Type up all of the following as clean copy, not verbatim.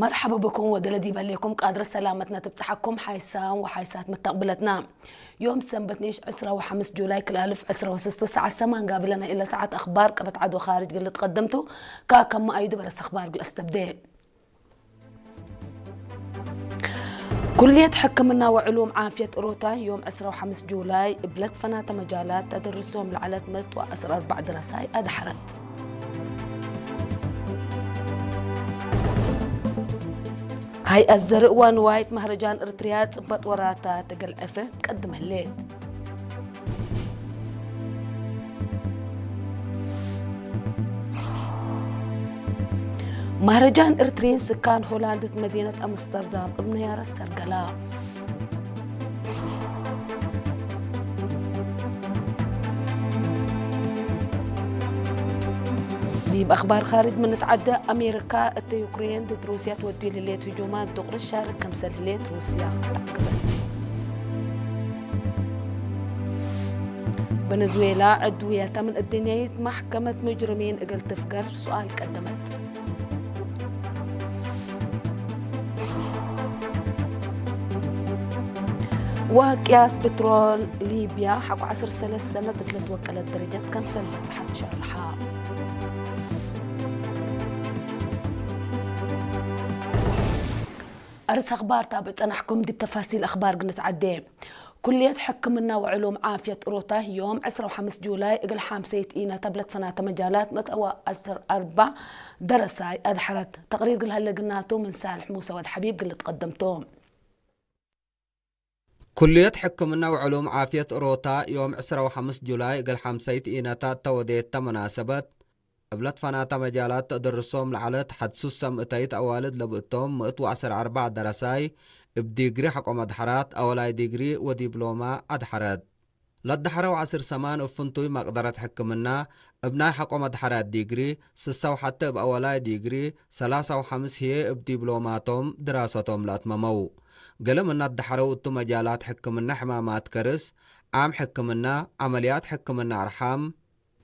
مرحبا بكم ودلدي بليكم قادرة سلامتنا تبتحكم حيسان وحيسات مستقبلتنا يوم سنبتنيش 10 جولاي كل 1006 ساعة سمان قابلنا إلا ساعة أخبار قبت عدو خارج قلت قدمته كم أيدو برس أخبار قل استبدأ كلية حكمنا وعلوم عافية أوروتا يوم 10 جولاي بلد فنات مجالات تدرسهم لعلت مت وأسر 4 دراساي أدحرت هاي الزرق وايت مهرجان ارتريات صبت وراتا تقل عفه تقدم الليل مهرجان ارترين سكان هولندا مدينة امستردام ابن يار السرقلاء دي بأخبار خارج من نتعدى أمريكا اليوكرين ضد روسيا تودي لليت هجومات دغري الشهر كمسل لليت روسيا فنزويلا عدوية من الدنيا محكمة مجرمين اقل تفقر سؤال قدمت وقياس بترول ليبيا حقو 10 سنة تتلت وكلت درجة كمسل مسحت شرحها أرس أخبار تابت أنا أحكم دي بتفاصيل أخبار قنت عدي كلية حكمنا وعلوم عافية أوروتا يوم 10 جولاي إقل حامسيت إينا تبلت فنات مجالات متأوى أسر 4 درساي أدحرت تقرير قل هلا قلناتو من سالح موسى ود حبيب قل تقدمتهم كلية حكمنا وعلوم عافية أوروتا يوم 10 جولاي إقل حامسيت إينا توديت مناسبة قبلت فناتا مجالات تدرسهم لعلت حدسوس سمئتايت أوالد لبقتهم مئتو 4 درساي بديجري حقو مدحرات أولاي ديجري وديبلوما أدحرات لدحروا 10 سمان أفنتوي مقدرة حكمنا ابناي حقو مدحرات ديجري سساو حتى بأولاي ديجري 3 هي بديبلوماتهم دراستهم لأتممو قلم أن الدحروا التو مجالات حكمنا حمامات كرس عام حكمنا عمليات حكمنا أرحام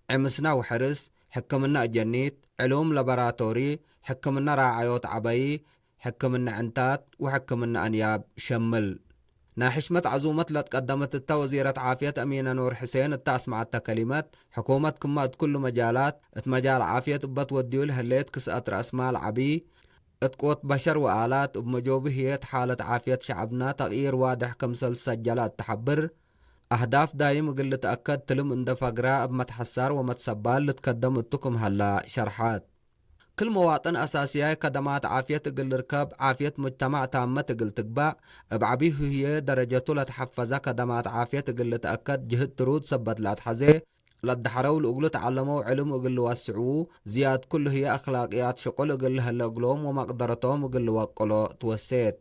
عمسنا وحرس حكمنا أجنيت علوم لابراتوري حكمنا راعيوت عباي حكمنا عنتات وحكمنا أنياب شمل ناحشمت عزومة لتقدمت التوزيرة عافية أمينة نور حسين التاسمعت كلمات حكومة كمات كل مجالات اتمجال عافية بتوديول هليت كسأت رأس مال عبي اتقوت بشر وآلات بمجوبه هي حالة عافية شعبنا تغيير واضح كمسل سجلات تحبر أهداف دايم قل تأكد تلم اند فقراء بمتحسار ومتسبال لتقدم التكم هلا شرحات كل مواطن أساسية كدمات عافية تقل ركاب عافية مجتمع تامة تقل تقبع بعبيه هي درجته لتحفظة كدمات عافية تقل تأكد جهد ترود سبت لا تحزي لدحروا لأقلوا تعلموا علم وقل واسعوا زياد كل هي أخلاقيات شقل وقل هلا قلوم ومقدرتهم وقل وقلوا توسيت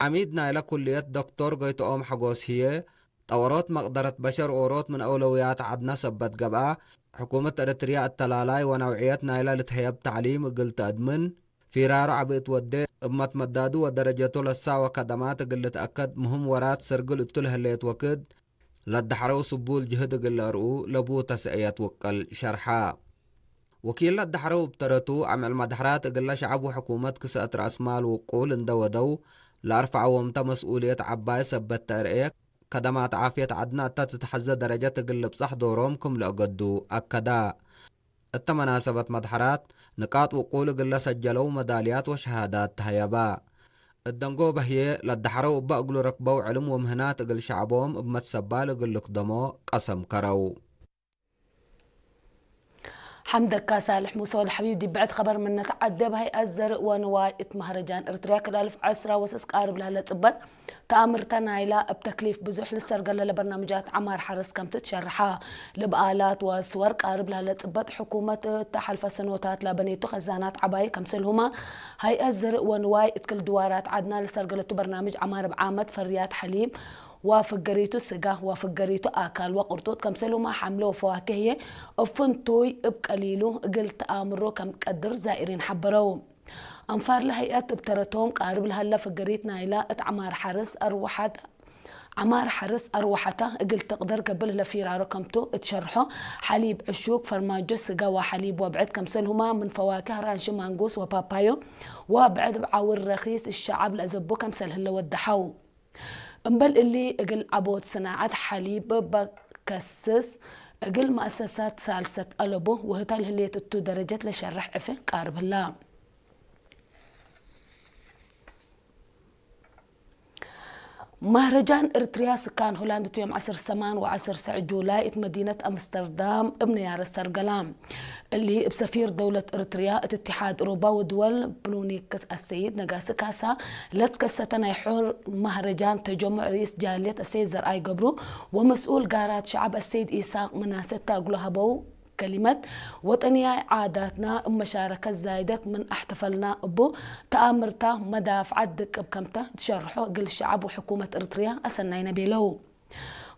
عميدنا إلى كلية دكتور قيت حقوس هي طورات مقدرة بشر أوروت من أولويات عدنا سبت قبعة حكومة أريتريا التلالاي ونوعية نايلة لتهيب تعليم قلت أدمن في رارع عبيت ودي أمت مدادو ودرجته للساوة كدمات قلت أكد مهم ورات سرقل اتله اللي يتوكد لدحرو سبول جهد قل أرؤو لبو تسعيات وقل شرحا وكيل لدحرو بترتو عمل مدحرات قل شعب وحكومة كسأت رأس مال وقول اندو لأرفع ومتا مسؤولية عباي سبت تأرئيك كدمات عافية عدنا تتحزى درجة تقلب صح دورomكم لأقدو أكدا التمناسبة مدحرات نقاط وقول قل سجلوا مداليات وشهادات تهيبا الدنقوبة هي لدحروا بأقلوا ركبوا علم ومهنات قل شعبهم بمتسبال قل لقدموا قسم كرو حمدك صالح موسى والحبيب دي بعد خبر من نتعدى بهي الزرق ونواي مهرجان ارتريا كل 10 وسس قارب لها لتصبت تأمرتا نايلا بتكليف بزوح للسرقة لبرنامجات عمار حرس كم تتشرحها لبآلات وصور قارب لها لتصبت حكومة تحلف سنوتات لبنيتو خزانات عباي كمسلهما هاي الزرق ونواي كل دوارات عدنا للسرقة برنامج عمار بعامد فريات حليم وفقريتو سقاه وفقريتو آكال وقرطوط كمسلو ما حملو فواكهية وفنتوي بقليلو قلت آمرو كم قدر زائرين حبرو أنفار لهيئات بترتهم قارب لهلا فقريت نايلا اتعمار حرس أروحت عمار حرس أروحته قل تقدر قبل لفيرا رقمته تشرحه حليب عشوق فرماجو سقا وحليب وبعد كمسلهما من فواكه رانش مانجوس وبابايو وبعد بعور رخيص الشعب لأزبو كمسل هلا ودحو امبل اللي قل عبود صناعة حليب بكسس قل مؤسسات سالسة قلبه وهتال هلية التو درجات لشرح عفه قارب هلا مهرجان إريتريا سكان هولندا يوم 10 سمان وعشر سعد جولاي مدينة أمستردام ابن يار السرقلام اللي بسفير دولة إريتريا اتحاد أوروبا ودول بلونيك السيد نقاس كاسا لتكستنا يحور مهرجان تجمع رئيس جالية السيد زرعي قبرو ومسؤول قارات شعب السيد إيساق مناستا قلوها بو كلمة وطنية عاداتنا مشاركة زايدة من احتفلنا أبو تآمرتا مدافع عدك بكمتا تشرحوا قل الشعب وحكومة إريتريا أسنين بيلو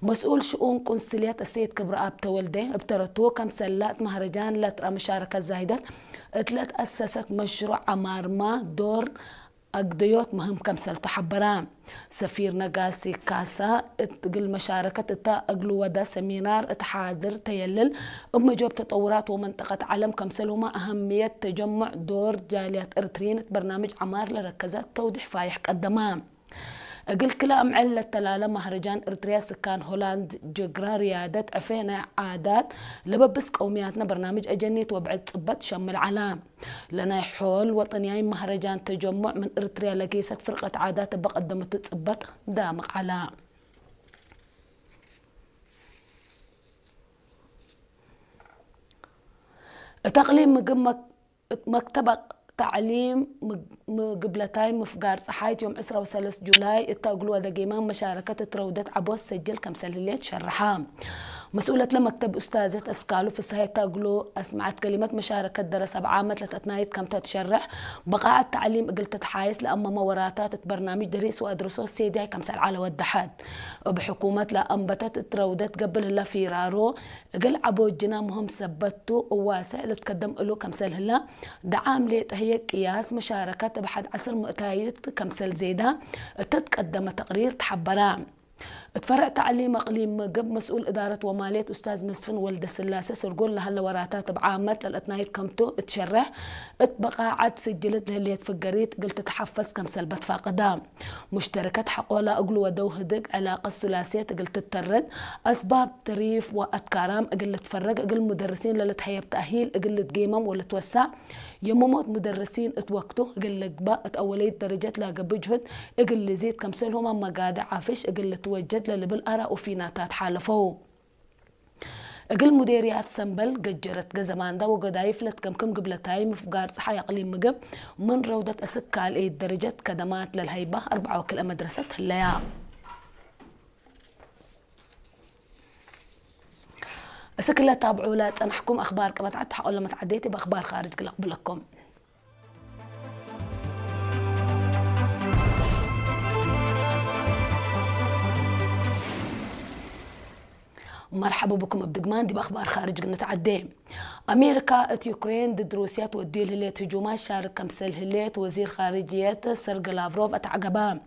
مسؤول شؤون قنصلية السيد كبر آب تولده ابترتو كم سلات مهرجان لترى مشاركة زايدة اتلت أسست مشروع عمارما دور أقضيوت مهم كمسل تحبران سفير نقاسي كاسا اتقل مشاركة اتا اقلو ودا سمينار اتحاضر تيلل جوب تطورات ومنطقة علم كمسلهما أهمية تجمع دور جاليات إريتريين برنامج عمار لركزات توضيح فايح قدمان أقل كلام علة تلالة مهرجان إريتريا سكان هولاند جقرا ريادة عفينا عادات لببس قومياتنا برنامج أجنيت وبعد صبت شم العلام لنا حول وطنيين مهرجان تجمع من إريتريا لقيست فرقة عادات بقدمت تصبت دامق علام تقليم مكتبة تعليم قبلتاي مفقار صحايت يوم 13 جولاي اتاقلوا دقيمان مشاركة ترودت عبوس سجل كمسلليت شرحام مسؤولة لمكتب أستاذة أسكالو في السهاية تاقلو أسمعت كلمة مشاركة درس بعامة لتتنايت كم تتشرح بقاعة تعليم قلت تحايس لأما موراتات برنامج دريس وأدرسو السيدي كمسل على ودحات بحكومة لأنبتت ترودت قبل هلا في رارو قل عبو الجنا مهم سبتو وواسع لتقدم له كمسل هلا دعام ليت هي قياس مشاركة بحد عصر مؤتايت كمسل زيدا تتقدم تقرير تحبران اتفرع تعليم اقليم قب مسؤول اداره وماليه استاذ مسفن ولد السلاسه سرقول لها الوراتات بعامه للاتنايت كمتو تشرح اتبقى عد سجلت لها اللي يتفقريت قلت تحفز كم سلبت فاقدام مشتركات حقولا اقلو ودو هدق علاقه الثلاثيه قلت تترد اسباب تريف واتكارام قلت تفرق قل مدرسين للتحيب تاهيل قلت قيمم ولا توسع يموت مدرسين اتوقتو قل قبا اتاوليت درجات لا بجهد قل زيد كم سلهم اما قاعد عافش قل توجد للي بالأراء وفيناتات حالفو قل مديريات سنبل قجرت قزمان دا وقدايف لتكم قبلتاي مفقار صحايا قليم مقب من رودة أسكال اي درجة كدمات للهيبة 4 وكل مدرسة هليا أسكلا تابعوا لا تنحكم أخبار كما تعد حقول لما تعديتي بأخبار خارج قبلكم مرحبا بكم بدقمان دي باخبار خارج قلنا تعدي امريكا ات يوكرين ضد روسيا تودي الهليت هجومات شارك كمسل هليت وزير خارجيه سيرجي لافروف اتعقبا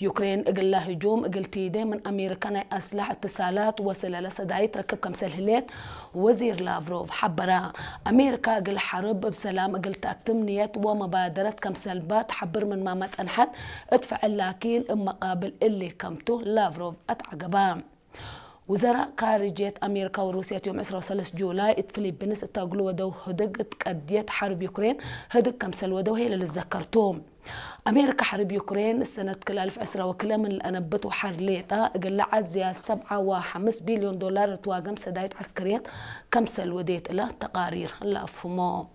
يوكرين اقل لها هجوم اقل تيدي من امريكا اسلحه اتصالات وسلالة سداي تركب كمسل هليت وزير لافروف حبرا امريكا اقل حرب بسلام اقل تاكتم نيه ومبادره كمسل بات حبر من ما انحد ادفع اللاكين مقابل اللي كمته لافروف اتعقبا وزراء خارجية أمريكا وروسيا يوم 13 جولاي فلبينس اتاقلوا ودو هدق تقديت حرب يوكرين هدق كمسل ودو هي اللي ذكرتهم أمريكا حرب يوكرين السنة كل 1010 وكلا من الأنبت وحرليتا قلعت زيادة 7.5 بليون دولار تواقم سدايت عسكريات كمسل وديت له تقارير لا أفهمه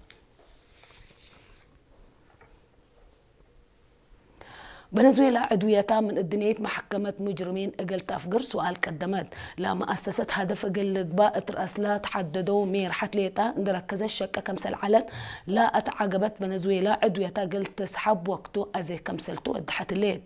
فنزويلا عدويتها من الدنيا محكمة مجرمين اقل تافقر سؤال قدمت لا مؤسسة هدف اقل قباء رأسلا تحددوا مير حتليتا نركز الشكة كمسل علت لا اتعقبت فنزويلا عدويتها قل تسحب وقتو ازي كمسلتو ادحت الليل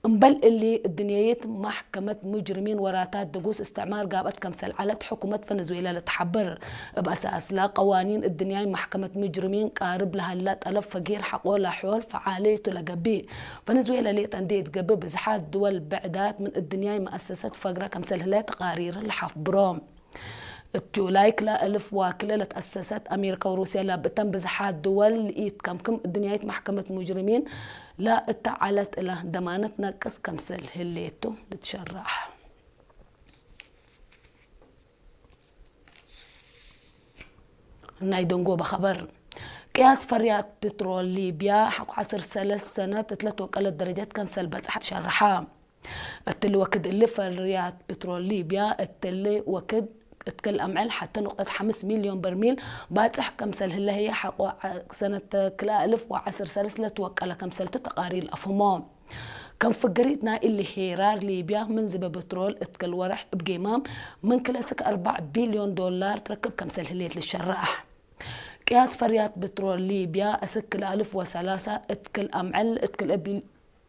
مبل اللي الدنيات محكمة مجرمين وراتات دقوس استعمار قابت كمسل على حكومة فنزويلا لتحبر بأساس لا قوانين الدنيا محكمة مجرمين قارب لها لا ألف فقير حقوق لحول فعالية لقبي فنزويلا لي تنديت قبي بزحات دول بعدات من الدنيا مؤسسة فقرة كمسل هلا تقارير لحف بروم جولاي كلا ألف واكلة لتأسست أمريكا وروسيا لابتن بزحات دول لقيت كم الدنيا محكمة مجرمين لا اتعلت إلى دمانة نقص كمسل هليتو لتشرح نايدونغو بخبر قياس فريات بترول ليبيا حق عصر 3 سنوات 3 درجات كمسل بزحت شرحها التلي وكد اللي فريات بترول ليبيا التلي وكد اتكل أمعل حتى نقطة 5 مليون برميل باتح كمسل هلا هي حق سنة كلا 1010 سلسلة توكل كمسل تقارير أفهمهم كم فقريتنا اللي هيرار ليبيا من زب بترول اتكل ورح بقيمام من كلاسك 4 بليون دولار تركب كمسل هليت للشراح قياس فريات بترول ليبيا أسكل 1003 اتكل أمعل اتكل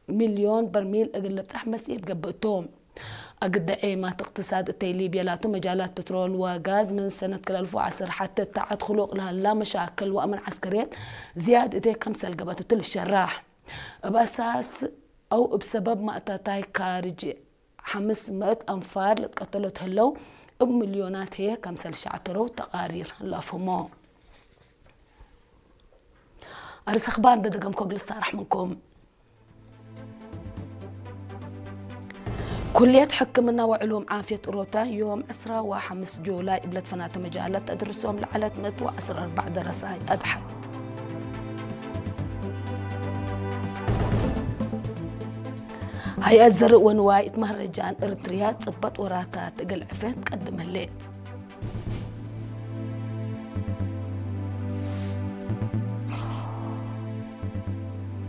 مليون برميل اقلب تحمس يتقبئتهم أقد عيمات اقتصاد ليبيا لاتو مجالات بترول وغاز من سنة 2010 حتى تعد خلق لها لا مشاكل وأمن عسكريات زيادة كمسل قبطو تل الشراح بأساس أو بسبب ما أتاتاي كارج 500 أنفار لتقتلت هلو بمليونات هي كمسل شعترو تقارير لافهمو أرس أخبار دقم كوغل الصارح منكم كلية حكمنا وعلوم عافية أوروتا يوم 15 جولاي بلاد فنات مجالات أدرسهم لعلت 114 دراسات أدحت هيا الزرق ونواية مهرجان إرتريا صبت وراتات قل عفت قدم الليت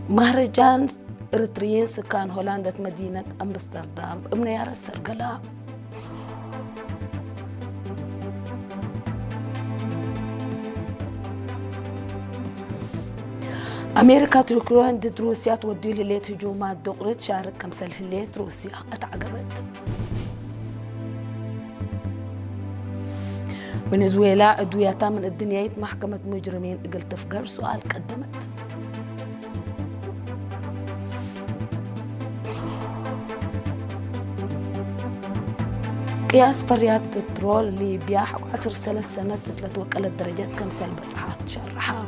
مهرجان إرتريين سكان هولندا مدينة أمستردام بمنيار السرقلاء أمريكا تركوان ضد روسيا تودي لليت هجومات دغري تشارك كمسل هليت روسيا اتعقبت فنزويلا عدوياتها من الدنيا محكمة مجرمين قلت فقر سؤال قدمت قياس فريات بترول ليبيا حق عصر 3 سنوات 3 درجات كمسل بصحات شرحها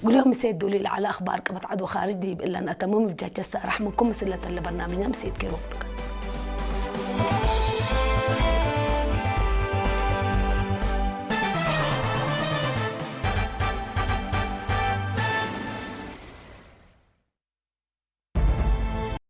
قول لهم سيد دولي على أخبار كما تعدوا خارج دي بإلا أن أتمم بجاجة السارح منكم مسلة اللي برنامجنا مسيد كيروب